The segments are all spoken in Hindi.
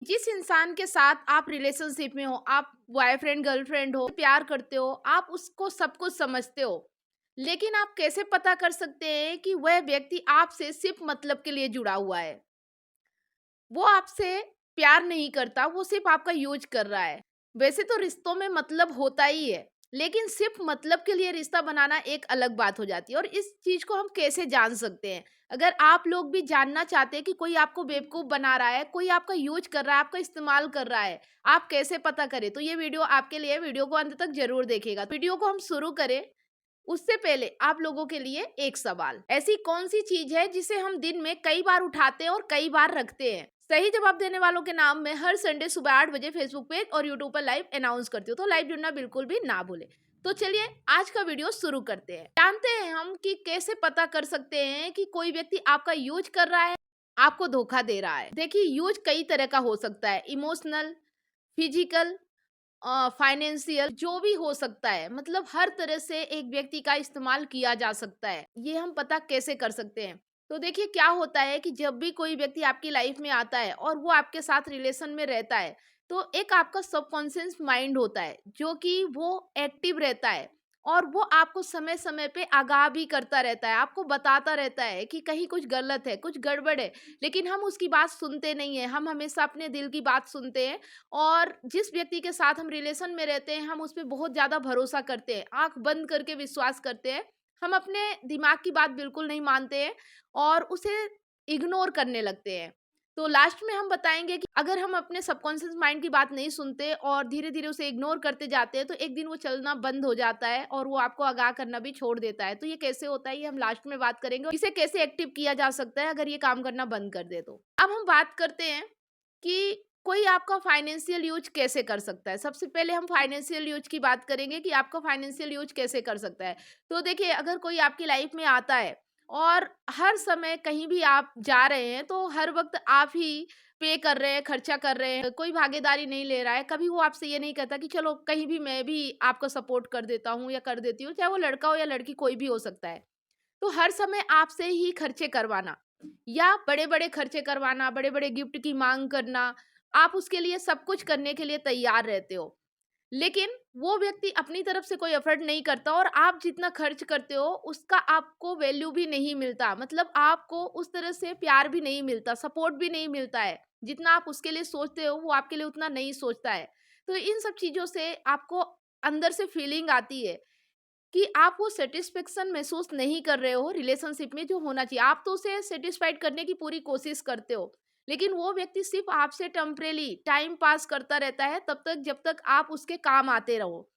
जिस इंसान के साथ आप रिलेशनशिप में हो, आप बॉयफ्रेंड गर्लफ्रेंड हो, प्यार करते हो, आप उसको सब कुछ समझते हो, लेकिन आप कैसे पता कर सकते हैं कि वह व्यक्ति आपसे सिर्फ मतलब के लिए जुड़ा हुआ है? वो आपसे प्यार नहीं करता, वो सिर्फ आपका यूज कर रहा है। वैसे तो रिश्तों में मतलब होता ही है, लेकिन सिर्फ मतलब के लिए रिश्ता बनाना एक अलग बात हो जाती है। और इस चीज को हम कैसे जान सकते हैं? अगर आप लोग भी जानना चाहते हैं कि कोई आपको बेवकूफ बना रहा है, कोई आपका यूज कर रहा है, आपका इस्तेमाल कर रहा है, आप कैसे पता करें, तो ये वीडियो आपके लिए है। वीडियो को अंत तक जरूर देखिएगा। वीडियो को हम शुरू करें उससे पहले आप लोगों के लिए एक सवाल, ऐसी कौन सी चीज है जिसे हम दिन में कई बार उठाते हैं और कई बार रखते हैं? सही जवाब देने वालों के नाम मैं हर संडे सुबह 8 बजे फेसबुक पेज और यूट्यूब पर लाइव अनाउंस करती हूँ, तो लाइव जुड़ना बिल्कुल भी ना भूले। तो चलिए आज का वीडियो शुरू करते हैं। जानते हैं हम कि कैसे पता कर सकते हैं कि कोई व्यक्ति आपका यूज कर रहा है, आपको धोखा दे रहा है। देखिए, यूज कई तरह का हो सकता है, इमोशनल, फिजिकल, फाइनेंशियल, जो भी हो सकता है। मतलब हर तरह से एक व्यक्ति का इस्तेमाल किया जा सकता है। ये हम पता कैसे कर सकते हैं? तो देखिए, क्या होता है कि जब भी कोई व्यक्ति आपकी लाइफ में आता है और वो आपके साथ रिलेशन में रहता है, तो एक आपका सबकॉन्शियस माइंड होता है जो कि वो एक्टिव रहता है और वो आपको समय समय पे आगाह भी करता रहता है, आपको बताता रहता है कि कहीं कुछ गलत है, कुछ गड़बड़ है। लेकिन हम उसकी बात सुनते नहीं है, हम हमेशा अपने दिल की बात सुनते हैं। और जिस व्यक्ति के साथ हम रिलेशन में रहते हैं, हम उस पे बहुत ज़्यादा भरोसा करते हैं, आँख बंद करके विश्वास करते हैं। हम अपने दिमाग की बात बिल्कुल नहीं मानते हैं और उसे इग्नोर करने लगते हैं। तो लास्ट में हम बताएँगे कि अगर हम अपने सबकॉन्शियस माइंड की बात नहीं सुनते और धीरे-धीरे उसे इग्नोर करते जाते हैं, तो एक दिन वो चलना बंद हो जाता है और वो आपको आगाह करना भी छोड़ देता है। तो ये कैसे होता है, ये हम लास्ट में बात करेंगे और इसे कैसे एक्टिव किया जा सकता है अगर ये काम करना बंद कर दे तो। अब हम बात करते हैं कि कोई आपका फाइनेंशियल यूज कैसे कर सकता है। सबसे पहले हम फाइनेंशियल यूज की बात करेंगे कि आपका फाइनेंशियल यूज कैसे कर सकता है। तो देखिए, अगर कोई आपकी लाइफ में आता है और हर समय कहीं भी आप जा रहे हैं, तो हर वक्त आप ही पे कर रहे हैं, खर्चा कर रहे हैं, कोई भागीदारी नहीं ले रहा है, कभी वो आपसे ये नहीं कहता कि चलो कहीं भी मैं भी आपको सपोर्ट कर देता हूँ या कर देती हूँ, चाहे वो लड़का हो या लड़की, कोई भी हो सकता है। तो हर समय आपसे ही खर्चे करवाना या बड़े-बड़े खर्चे करवाना, बड़े-बड़े गिफ्ट की माँग करना, आप उसके लिए सब कुछ करने के लिए तैयार रहते हो। लेकिन वो व्यक्ति अपनी तरफ से कोई एफर्ट नहीं करता और आप जितना खर्च करते हो, उसका आपको वैल्यू भी नहीं मिलता। मतलब आपको उस तरह से प्यार भी नहीं मिलता, सपोर्ट भी नहीं मिलता है। जितना आप उसके लिए सोचते हो, वो आपके लिए उतना नहीं सोचता है। तो इन सब चीज़ों से आपको अंदर से फीलिंग आती है कि आप वो सैटिस्फैक्शन महसूस नहीं कर रहे हो रिलेशनशिप में जो होना चाहिए। आप तो उसे सैटिस्फाइड करने की पूरी कोशिश करते हो, लेकिन वो व्यक्ति सिर्फ़ आपसे टेम्परेरी टाइम पास करता रहता है तब तक जब तक आप उसके काम आते रहो।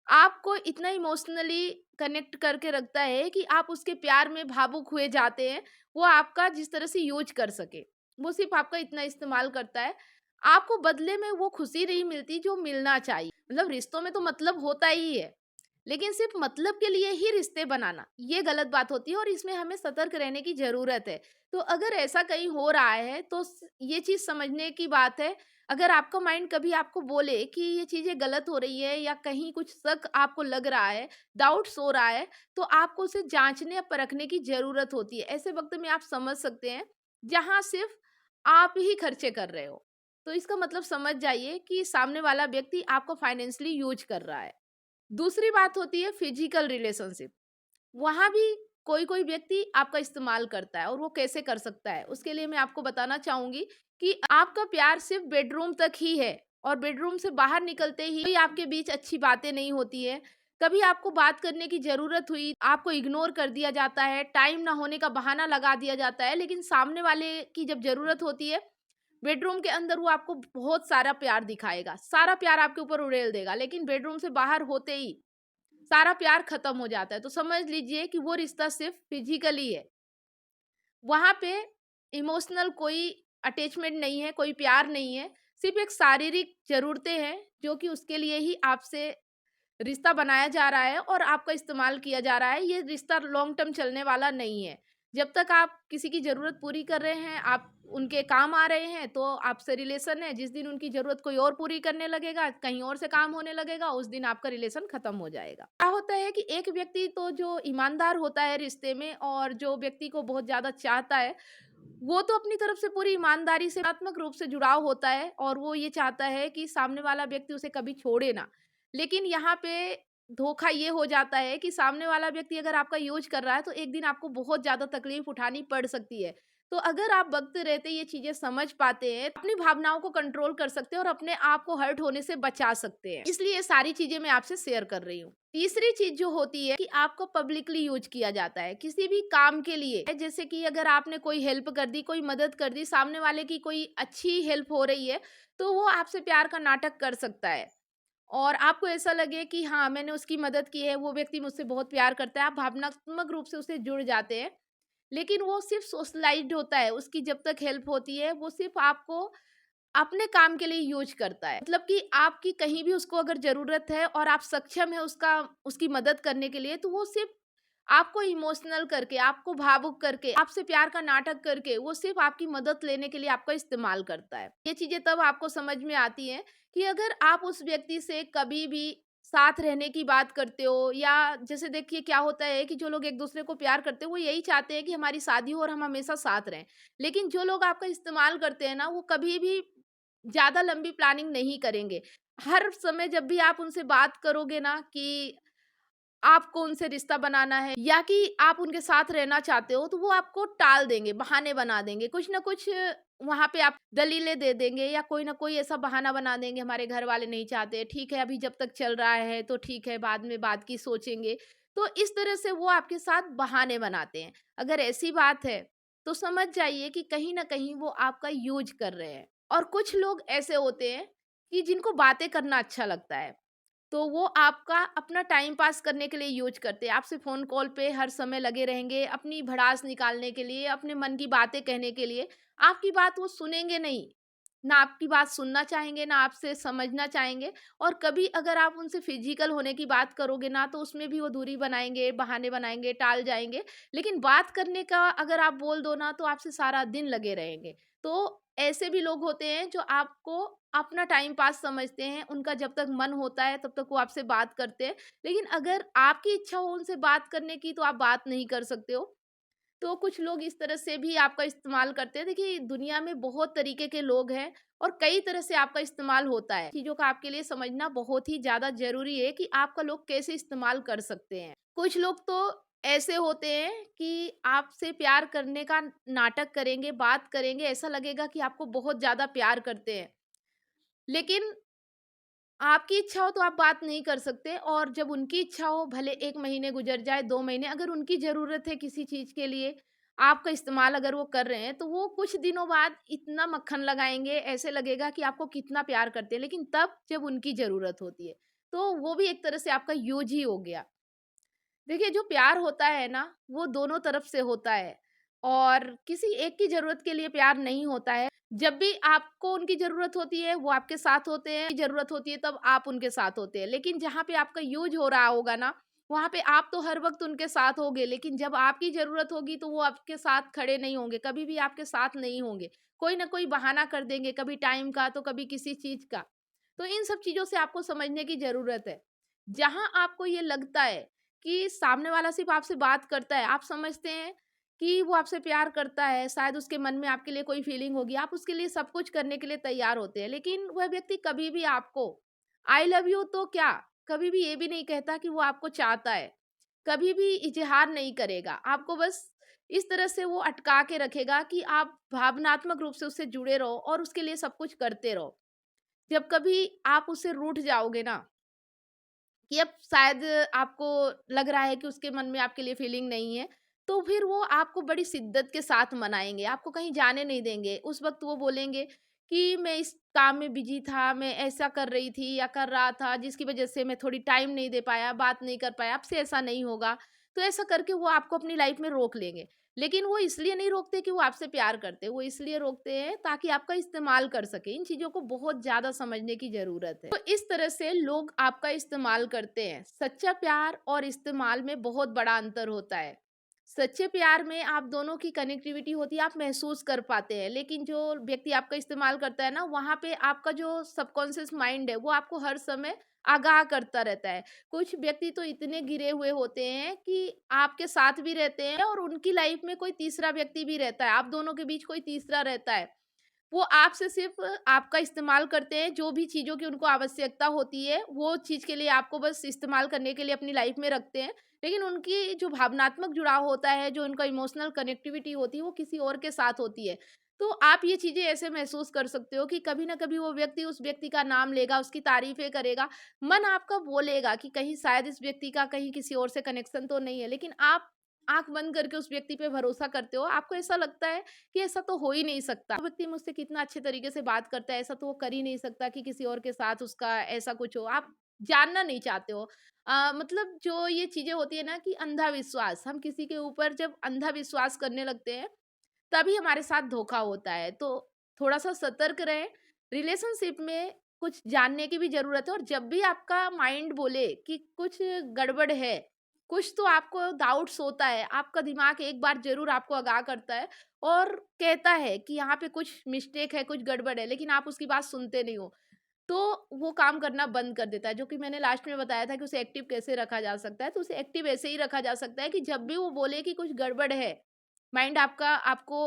आपको इतना इमोशनली कनेक्ट करके रखता है कि आप उसके प्यार में भावुक हुए जाते हैं, वो आपका जिस तरह से यूज़ कर सके। वो सिर्फ़ आपका इतना इस्तेमाल करता है। आपको बदले में वो खुशी नहीं मिलती जो मिलना चाहिए। मतलब रिश्तों में तो मतलब होता ही है। लेकिन सिर्फ मतलब के लिए ही रिश्ते बनाना, ये गलत बात होती है और इसमें हमें सतर्क रहने की ज़रूरत है। तो अगर ऐसा कहीं हो रहा है तो ये चीज़ समझने की बात है। अगर आपका माइंड कभी आपको बोले कि ये चीज़ें गलत हो रही है या कहीं कुछ शक आपको लग रहा है, डाउट्स हो रहा है, तो आपको उसे जाँचने या परखने की ज़रूरत होती है। ऐसे वक़्त में आप समझ सकते हैं, जहाँ सिर्फ़ आप ही खर्चे कर रहे हो। तो इसका मतलब समझ जाइए कि सामने वाला व्यक्ति आपको फाइनेंशियली यूज़ कर रहा है। दूसरी बात होती है फिजिकल रिलेशनशिप। वहाँ भी कोई-कोई व्यक्ति आपका इस्तेमाल करता है और वो कैसे कर सकता है, उसके लिए मैं आपको बताना चाहूँगी कि आपका प्यार सिर्फ़ बेडरूम तक ही है और बेडरूम से बाहर निकलते ही कोई आपके बीच अच्छी बातें नहीं होती है। कभी आपको बात करने की ज़रूरत हुई, आपको इग्नोर कर दिया जाता है, टाइम ना होने का बहाना लगा दिया जाता है, लेकिन सामने वाले की जब ज़रूरत होती है, बेडरूम के अंदर वो आपको बहुत सारा प्यार दिखाएगा, सारा प्यार आपके ऊपर उड़ेल देगा, लेकिन बेडरूम से बाहर होते ही सारा प्यार खत्म हो जाता है। तो समझ लीजिए कि वो रिश्ता सिर्फ़ फिज़िकली है। वहाँ पे इमोशनल कोई अटैचमेंट नहीं है, कोई प्यार नहीं है, सिर्फ़ एक शारीरिक ज़रूरतें हैं, जो कि उसके लिए ही आपसे रिश्ता बनाया जा रहा है और आपका इस्तेमाल किया जा रहा है। ये रिश्ता लॉन्ग टर्म चलने वाला नहीं है। जब तक आप किसी की ज़रूरत पूरी कर रहे हैं, आप उनके काम आ रहे हैं, तो आपसे रिलेशन है। जिस दिन उनकी ज़रूरत कोई और पूरी करने लगेगा, कहीं और से काम होने लगेगा, उस दिन आपका रिलेशन खत्म हो जाएगा। क्या होता है कि एक व्यक्ति तो जो ईमानदार होता है रिश्ते में और जो व्यक्ति को बहुत ज़्यादा चाहता है, वो तो अपनी तरफ से पूरी ईमानदारी से भावनात्मक रूप से जुड़ाव होता है और वो ये चाहता है कि सामने वाला व्यक्ति उसे कभी छोड़े ना। लेकिन यहाँ पे धोखा ये हो जाता है कि सामने वाला व्यक्ति अगर आपका यूज़ कर रहा है तो एक दिन आपको बहुत ज़्यादा तकलीफ़ उठानी पड़ सकती है। तो अगर आप वक़्त रहते ये चीज़ें समझ पाते हैं, अपनी भावनाओं को कंट्रोल कर सकते हैं और अपने आप को हर्ट होने से बचा सकते हैं। इसलिए ये सारी चीज़ें मैं आपसे शेयर कर रही हूँ। तीसरी चीज़ जो होती है कि आपको पब्लिकली यूज़ किया जाता है, किसी भी काम के लिए। जैसे कि अगर आपने कोई हेल्प कर दी, कोई मदद कर दी, सामने वाले की कोई अच्छी हेल्प हो रही है, तो वो आपसे प्यार का नाटक कर सकता है। और आपको ऐसा लगे कि हाँ, मैंने उसकी मदद की है, वो व्यक्ति मुझसे बहुत प्यार करता है, आप भावनात्मक रूप से उससे जुड़ जाते हैं। लेकिन वो सिर्फ़ सोशलाइज़्ड होता है, उसकी जब तक हेल्प होती है, वो सिर्फ़ आपको अपने काम के लिए यूज़ करता है। मतलब कि आपकी कहीं भी उसको अगर ज़रूरत है और आप सक्षम हैं उसकी मदद करने के लिए, तो वो सिर्फ़ आपको इमोशनल करके, आपको भावुक करके, आपसे प्यार का नाटक करके, वो सिर्फ़ आपकी मदद लेने के लिए आपका इस्तेमाल करता है। ये चीज़ें तब आपको समझ में आती हैं कि अगर आप उस व्यक्ति से कभी भी साथ रहने की बात करते हो या जैसे देखिए क्या होता है कि जो लोग एक-दूसरे को प्यार करते हैं, वो यही चाहते हैं कि हमारी शादी हो और हम हमेशा साथ रहें। लेकिन जो लोग आपका इस्तेमाल करते हैं ना, वो कभी भी ज़्यादा लंबी प्लानिंग नहीं करेंगे। हर समय जब भी आप उनसे बात करोगे ना कि आपको उनसे रिश्ता बनाना है या कि आप उनके साथ रहना चाहते हो, तो वो आपको टाल देंगे, बहाने बना देंगे। कुछ न कुछ वहाँ पे आप दलीलें दे देंगे या कोई न कोई ऐसा बहाना बना देंगे, हमारे घर वाले नहीं चाहते, ठीक है अभी जब तक चल रहा है तो ठीक है, बाद में बात की सोचेंगे। तो इस तरह से वो आपके साथ बहाने बनाते हैं। अगर ऐसी बात है, तो समझ जाइए कि कहीं न कहीं वो आपका यूज़ कर रहे हैं। और कुछ लोग ऐसे होते हैं कि जिनको बातें करना अच्छा लगता है। तो वो आपका अपना टाइम पास करने के लिए यूज़ करते हैं। आपसे फ़ोन कॉल पे हर समय लगे रहेंगे, अपनी भड़ास निकालने के लिए, अपने मन की बातें कहने के लिए। आपकी बात वो सुनेंगे नहीं, ना आपकी बात सुनना चाहेंगे, ना आपसे समझना चाहेंगे और कभी अगर आप उनसे फ़िज़िकल होने की बात करोगे ना, तो उसमें भी वो दूरी बनाएँगे, बहाने बनाएँगे, टाल जाएँगे। लेकिन बात करने का अगर आप बोल दो ना, तो आपसे सारा दिन लगे रहेंगे। तो ऐसे भी लोग होते हैं जो आपको अपना टाइम पास समझते हैं, उनका जब तक मन होता है तब तक वो आपसे बात करते हैं। लेकिन अगर आपकी इच्छा हो उनसे बात करने की तो आप बात नहीं कर सकते हो। तो कुछ लोग इस तरह से भी आपका इस्तेमाल करते हैं। देखिए दुनिया में बहुत तरीके के लोग हैं और कई तरह से आपका इस्तेमाल होता है। चीज़ों का आपके लिए समझना बहुत ही ज़्यादा ज़रूरी है कि आपका लोग कैसे इस्तेमाल कर सकते हैं। कुछ लोग तो ऐसे होते हैं कि आपसे प्यार करने का नाटक करेंगे, बात करेंगे, ऐसा लगेगा कि आपको बहुत ज़्यादा प्यार करते हैं। लेकिन आपकी इच्छा हो तो आप बात नहीं कर सकते और जब उनकी इच्छा हो भले 1 महीने गुज़र जाए, 2 महीने अगर उनकी ज़रूरत है किसी चीज़ के लिए, आपका इस्तेमाल अगर वो कर रहे हैं, तो वो कुछ दिनों बाद इतना मक्खन लगाएँगे, ऐसे लगेगा कि आपको कितना प्यार करते हैं, लेकिन तब जब उनकी ज़रूरत होती है। तो वो भी एक तरह से आपका यूज़ ही हो गया। देखिए, जो प्यार होता है ना, वो दोनों तरफ से होता है और किसी एक की ज़रूरत के लिए प्यार नहीं होता है। जब भी आपको उनकी ज़रूरत होती है, वो आपके साथ होते हैं, ज़रूरत होती है तब आप उनके साथ होते हैं। लेकिन जहाँ पे आपका यूज़ हो रहा होगा ना, वहाँ पे आप तो हर वक़्त उनके साथ होंगे, लेकिन जब आपकी ज़रूरत होगी तो वो आपके साथ खड़े नहीं होंगे, कभी भी आपके साथ नहीं होंगे। कोई न कोई बहाना कर देंगे, कभी टाइम का तो कभी किसी चीज़ का। तो इन सब चीज़ों से आपको समझने की ज़रूरत है। जहाँ आपको ये लगता है कि सामने वाला सिर्फ़ आपसे बात करता है, आप समझते हैं कि वो आपसे प्यार करता है, शायद उसके मन में आपके लिए कोई फीलिंग होगी, आप उसके लिए सब कुछ करने के लिए तैयार होते हैं। लेकिन वह व्यक्ति कभी भी आपको आई लव यू तो क्या, कभी भी ये भी नहीं कहता कि वो आपको चाहता है, कभी भी इज़हार नहीं करेगा। आपको बस इस तरह से वो अटका के रखेगा कि आप भावनात्मक रूप से उससे जुड़े रहो और उसके लिए सब कुछ करते रहो। जब कभी आप उससे रूठ जाओगे ना कि अब शायद आपको लग रहा है कि उसके मन में आपके लिए फीलिंग नहीं है, तो फिर वो आपको बड़ी शिद्दत के साथ मनाएँगे, आपको कहीं जाने नहीं देंगे। उस वक़्त वो बोलेंगे कि मैं इस काम में बिज़ी था, मैं ऐसा कर रही थी या कर रहा था, जिसकी वज़ह से मैं थोड़ी टाइम नहीं दे पाया, बात नहीं कर पाया, अब से ऐसा नहीं होगा। तो ऐसा करके वो आपको अपनी लाइफ़ में रोक लेंगे। लेकिन वो इसलिए नहीं रोकते कि वो आपसे प्यार करते हैं, वो इसलिए रोकते हैं ताकि आपका इस्तेमाल कर सकें। इन चीज़ों को बहुत ज़्यादा समझने की ज़रूरत है। तो इस तरह से लोग आपका इस्तेमाल करते हैं। सच्चा प्यार और इस्तेमाल में बहुत बड़ा अंतर होता है। सच्चे प्यार में आप दोनों की कनेक्टिविटी होती है, आप महसूस कर पाते हैं। लेकिन जो व्यक्ति आपका इस्तेमाल करता है ना, वहाँ पे आपका जो सबकॉन्शियस माइंड है, वो आपको हर समय आगाह करता रहता है। कुछ व्यक्ति तो इतने घिरे हुए होते हैं कि आपके साथ भी रहते हैं और उनकी लाइफ में कोई तीसरा व्यक्ति भी रहता है, आप दोनों के बीच कोई तीसरा रहता है। वो आपसे सिर्फ़ आपका इस्तेमाल करते हैं, जो भी चीज़ों की उनको आवश्यकता होती है, वो चीज़ के लिए आपको बस इस्तेमाल करने के लिए अपनी लाइफ़ में रखते हैं। लेकिन उनकी जो भावनात्मक जुड़ाव होता है, जो उनका इमोशनल कनेक्टिविटी होती है, वो किसी और के साथ होती है। तो आप ये चीज़ें ऐसे महसूस कर सकते हो कि कभी न कभी वो व्यक्ति उस व्यक्ति का नाम लेगा, उसकी तारीफ़ें करेगा, मन आपका बोलेगा कि कहीं शायद इस व्यक्ति का कहीं किसी और से कनेक्शन तो नहीं है, लेकिन आप आँख बंद करके उस व्यक्ति पे भरोसा करते हो। आपको ऐसा लगता है कि ऐसा तो हो ही नहीं सकता। वो व्यक्ति मुझसे कितना अच्छे तरीके से बात करता है, ऐसा तो वो कर ही नहीं सकता कि किसी और के साथ उसका ऐसा कुछ हो। आप जानना नहीं चाहते हो। मतलब जो ये चीज़ें होती है ना कि अंधा विश्वास, हम किसी के ऊपर जब अंधा विश्वास करने लगते हैं, तभी हमारे साथ धोखा होता है। तो थोड़ा-सा सतर्क रहें। रिलेशनशिप में कुछ जानने की भी ज़रूरत है और जब भी आपका माइंड बोले कि कुछ गड़बड़ है, कुछ तो आपको डाउट्स होता है, आपका दिमाग एक बार ज़रूर आपको आगाह करता है और कहता है कि यहाँ पे कुछ मिस्टेक है, कुछ गड़बड़ है, लेकिन आप उसकी बात सुनते नहीं हो। तो वो काम करना बंद कर देता है, जो कि मैंने लास्ट में बताया था कि उसे एक्टिव कैसे रखा जा सकता है। तो उसे एक्टिव ऐसे ही रखा जा सकता है कि जब भी वो बोले कि कुछ गड़बड़ है, माइंड आपका आपको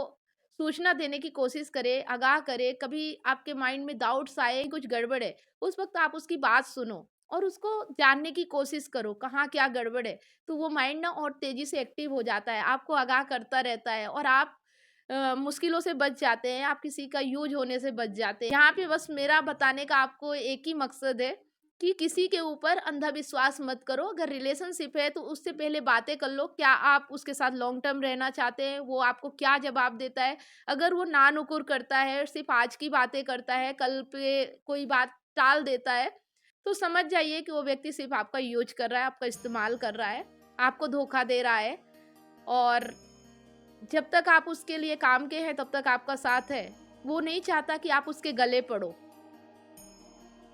सूचना देने की कोशिश करे, आगाह करे, कभी आपके माइंड में डाउट्स आए, कुछ गड़बड़ है, उस वक़्त आप उसकी बात सुनो और उसको जानने की कोशिश करो, कहाँ क्या गड़बड़ है। तो वो माइंड ना और तेज़ी से एक्टिव हो जाता है, आपको आगाह करता रहता है और आप मुश्किलों से बच जाते हैं, आप किसी का यूज़ होने से बच जाते हैं। यहाँ पे बस मेरा बताने का आपको एक ही मकसद है कि किसी के ऊपर अंधा विश्वास मत करो। अगर रिलेशनशिप है तो उससे पहले बातें कर लो, क्या आप उसके साथ लॉन्ग टर्म रहना चाहते हैं? वो आपको क्या जवाब देता है? अगर वो ना-नुकुर करता है, सिर्फ़ आज की बातें करता है, कल पे कोई बात टाल देता है, तो समझ जाइए कि वो व्यक्ति सिर्फ़ आपका यूज़ कर रहा है, आपका इस्तेमाल कर रहा है, आपको धोखा दे रहा है और जब तक आप उसके लिए काम के हैं, तब तक आपका साथ है। वो नहीं चाहता कि आप उसके गले पड़ो।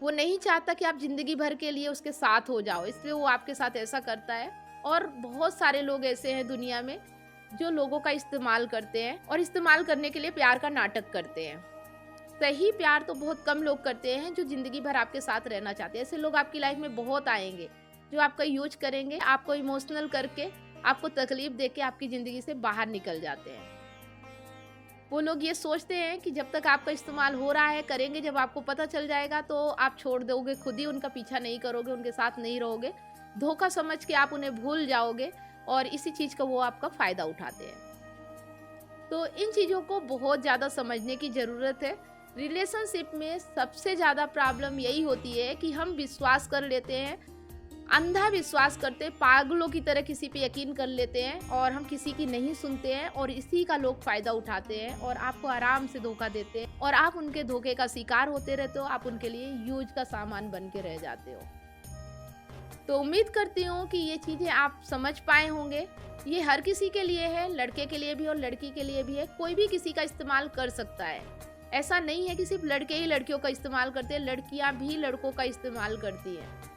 वो नहीं चाहता कि आप ज़िंदगी भर के लिए उसके साथ हो जाओ, इसलिए वो आपके साथ ऐसा करता है और बहुत सारे लोग ऐसे हैं दुनिया में, जो लोगों का इस्तेमाल करते हैं और इस्तेमाल करने के लिए प्यार का नाटक करते हैं। सही प्यार तो बहुत कम लोग करते हैं, जो ज़िंदगी भर आपके साथ रहना चाहते हैं। ऐसे लोग आपकी लाइफ में बहुत आएँगे, जो आपका यूज़ करेंगे, आपको इमोशनल करके, आपको तकलीफ़ देके आपकी ज़िंदगी से बाहर निकल जाते हैं। वो लोग ये सोचते हैं कि जब तक आपका इस्तेमाल हो रहा है, करेंगे, जब आपको पता चल जाएगा तो आप छोड़ दोगे, खुद ही उनका पीछा नहीं करोगे, उनके साथ नहीं रहोगे। धोखा समझ के आप उन्हें भूल जाओगे और इसी चीज़ का वो आपका फ़ायदा उठाते हैं। तो इन चीज़ों को बहुत ज़्यादा समझने की ज़रूरत है। रिलेशनशिप में सबसे ज़्यादा प्रॉब्लम यही होती है कि हम विश्वास कर लेते हैं, अंधा विश्वास करते, पागलों की तरह किसी पे यकीन कर लेते हैं और हम किसी की नहीं सुनते हैं और इसी का लोग फ़ायदा उठाते हैं और आपको आराम से धोखा देते हैं और आप उनके धोखे का शिकार होते रहते हो, आप उनके लिए यूज़ का सामान बन के रह जाते हो। तो उम्मीद करती हूँ कि ये चीज़ें आप समझ पाए होंगे। ये हर किसी के लिए है, लड़के के लिए भी और लड़की के लिए भी है, कोई भी किसी का इस्तेमाल कर सकता है। ऐसा नहीं है कि सिर्फ़ लड़के ही लड़कियों का इस्तेमाल करते हैं, लड़कियाँ भी लड़कों का इस्तेमाल करती हैं।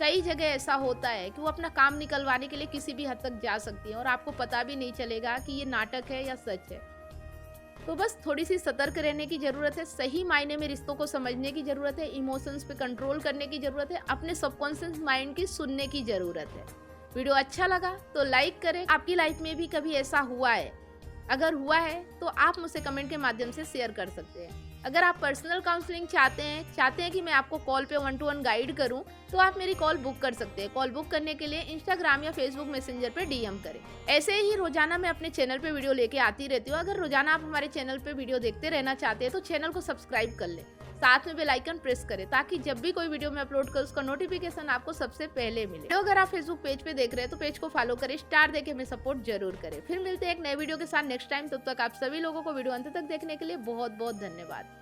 कई जगह ऐसा होता है कि वो अपना काम निकलवाने के लिए किसी भी हद तक जा सकती है और आपको पता भी नहीं चलेगा कि ये नाटक है या सच है। तो बस थोड़ी-सी सतर्क रहने की ज़रूरत है, सही मायने में रिश्तों को समझने की ज़रूरत है, इमोशंस पे कंट्रोल करने की ज़रूरत है, अपने सबकॉन्शियस माइंड की सुनने की ज़रूरत है। वीडियो अच्छा लगा तो लाइक करें। आपकी लाइफ में भी कभी ऐसा हुआ है? अगर हुआ है तो आप मुझसे कमेंट के माध्यम से शेयर कर सकते हैं। अगर आप पर्सनल काउंसलिंग चाहते हैं कि मैं आपको कॉल पे 1 टू 1 गाइड करूं, तो आप मेरी कॉल बुक कर सकते हैं। कॉल बुक करने के लिए इंस्टाग्राम या फेसबुक मैसेंजर पे डीएम करें। ऐसे ही रोजाना मैं अपने चैनल पे वीडियो लेके आती रहती हूँ। अगर रोजाना आप हमारे चैनल पे वीडियो देखते रहना चाहते हैं तो चैनल को सब्सक्राइब कर लें, साथ में बेल आइकन प्रेस करें ताकि जब भी कोई वीडियो मैं अपलोड करूँ उसका नोटिफिकेशन आपको सबसे पहले मिले। तो अगर आप फेसबुक पेज पे देख रहे हैं तो पेज को फॉलो करें, स्टार देके हमें सपोर्ट जरूर करें। फिर मिलते हैं एक नए वीडियो के साथ नेक्स्ट टाइम। तब तक आप सभी लोगों को वीडियो अंत तक देखने के लिए बहुत बहुत धन्यवाद।